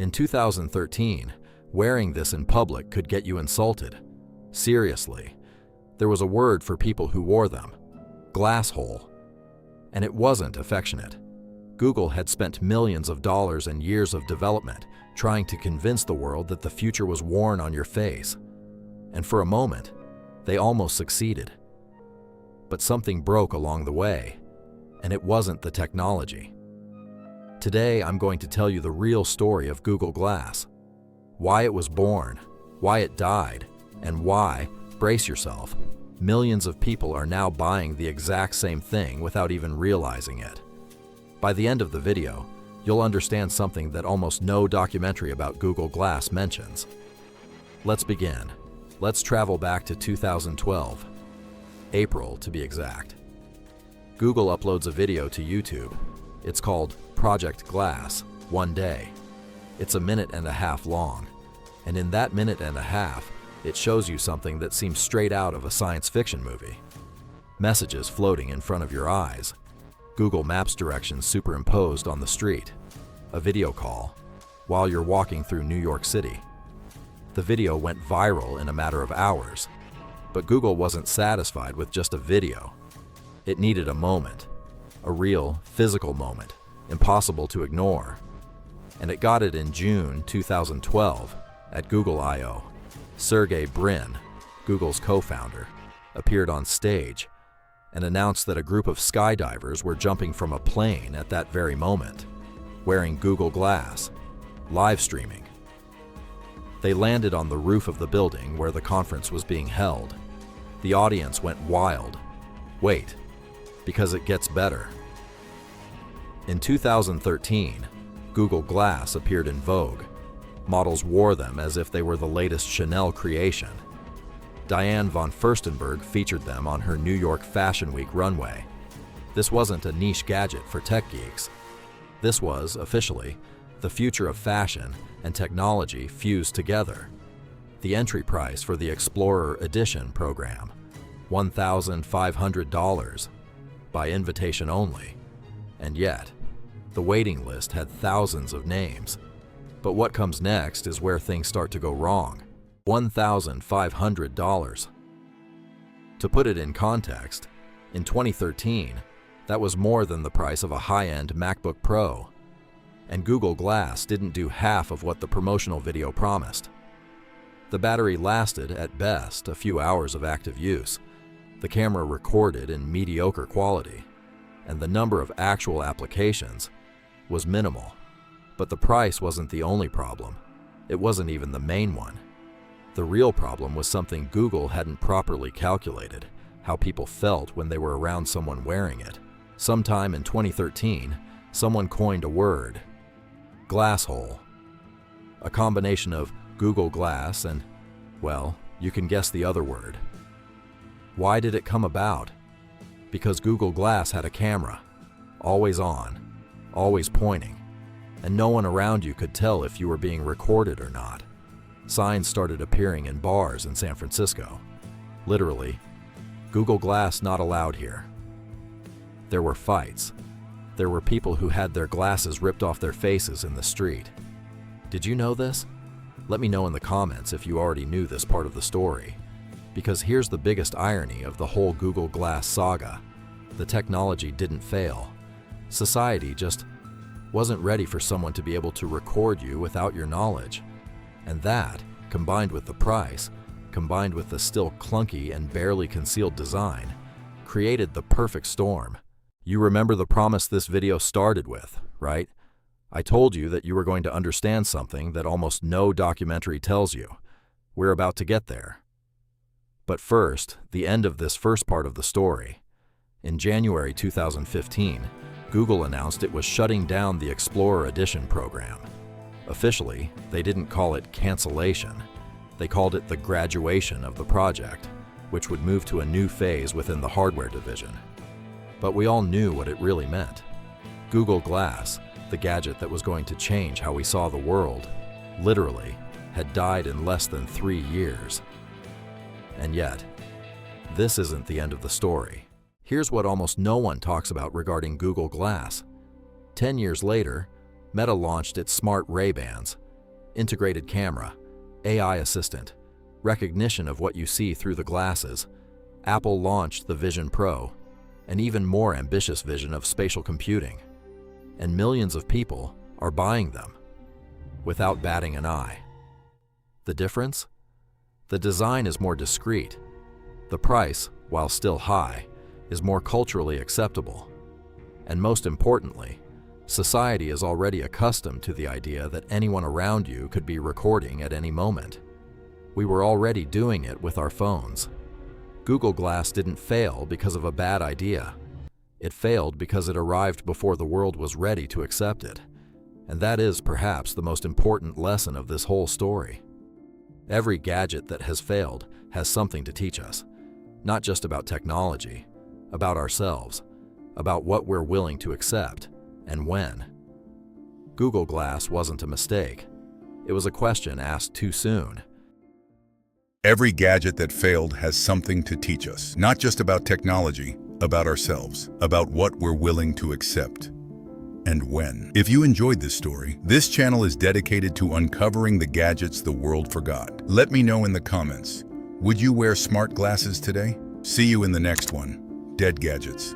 In 2013, wearing this in public could get you insulted. Seriously. There was a word for people who wore them: glasshole. And it wasn't affectionate. Google had spent millions of dollars and years of development trying to convince the world that the future was worn on your face. And for a moment, they almost succeeded. But something broke along the way, and it wasn't the technology. Today, I'm going to tell you the real story of Google Glass. Why it was born, why it died, and why, brace yourself, millions of people are now buying the exact same thing without even realizing it. By the end of the video, you'll understand something that almost no documentary about Google Glass mentions. Let's begin. Let's travel back to 2012, April to be exact. Google uploads a video to YouTube. It's called Project Glass, One Day. It's 1.5 minutes long, and in that 1.5 minutes, it shows you something that seems straight out of a science fiction movie. Messages floating in front of your eyes, Google Maps directions superimposed on the street, a video call, while you're walking through New York City. The video went viral in a matter of hours, but Google wasn't satisfied with just a video. It needed a moment, a real, physical moment, impossible to ignore. And it got it in June 2012 at Google I/O. Sergey Brin, Google's co-founder, appeared on stage and announced that a group of skydivers were jumping from a plane at that very moment, wearing Google Glass, live streaming. They landed on the roof of the building where the conference was being held. The audience went wild. Wait, because it gets better. In 2013, Google Glass appeared in Vogue. Models wore them as if they were the latest Chanel creation. Diane von Furstenberg featured them on her New York Fashion Week runway. This wasn't a niche gadget for tech geeks. This was, officially, the future of fashion and technology fused together. The entry price for the Explorer Edition program, $1,500, by invitation only. And yet, the waiting list had thousands of names. But what comes next is where things start to go wrong. $1,500. To put it in context, in 2013, that was more than the price of a high-end MacBook Pro. And Google Glass didn't do half of what the promotional video promised. The battery lasted, at best, a few hours of active use. The camera recorded in mediocre quality, and the number of actual applications was minimal. But the price wasn't the only problem. It wasn't even the main one. The real problem was something Google hadn't properly calculated: how people felt when they were around someone wearing it. Sometime in 2013, someone coined a word: glasshole. A combination of Google Glass and, well, you can guess the other word. Why did it come about? Because Google Glass had a camera, always on, always pointing, and no one around you could tell if you were being recorded or not. Signs started appearing in bars in San Francisco. Literally, Google Glass not allowed here. There were fights. There were people who had their glasses ripped off their faces in the street. Did you know this? Let me know in the comments if you already knew this part of the story. Because here's the biggest irony of the whole Google Glass saga. The technology didn't fail. Society just wasn't ready for someone to be able to record you without your knowledge. And that, combined with the price, combined with the still clunky and barely concealed design, created the perfect storm. You remember the promise this video started with, right? I told you that you were going to understand something that almost no documentary tells you. We're about to get there. But first, the end of this first part of the story. In January 2015, Google announced it was shutting down the Explorer Edition program. Officially, they didn't call it cancellation. They called it the graduation of the project, which would move to a new phase within the hardware division. But we all knew what it really meant. Google Glass, the gadget that was going to change how we saw the world, literally, had died in less than 3 years. And yet, this isn't the end of the story. Here's what almost no one talks about regarding Google Glass. 10 years later, Meta launched its smart Ray-Bans, integrated camera, AI assistant, recognition of what you see through the glasses. Apple launched the Vision Pro, an even more ambitious vision of spatial computing, and millions of people are buying them without batting an eye. The difference? The design is more discreet. The price, while still high, is more culturally acceptable. And most importantly, society is already accustomed to the idea that anyone around you could be recording at any moment. We were already doing it with our phones. Google Glass didn't fail because of a bad idea. It failed because it arrived before the world was ready to accept it. And that is perhaps the most important lesson of this whole story. Every gadget that has failed has something to teach us, not just about technology, about ourselves, about what we're willing to accept, and when. Google Glass wasn't a mistake. It was a question asked too soon. Every gadget that failed has something to teach us, not just about technology, about ourselves, about what we're willing to accept, and when. If you enjoyed this story, this channel is dedicated to uncovering the gadgets the world forgot. Let me know in the comments. Would you wear smart glasses today? See you in the next one. Dead Gadgets.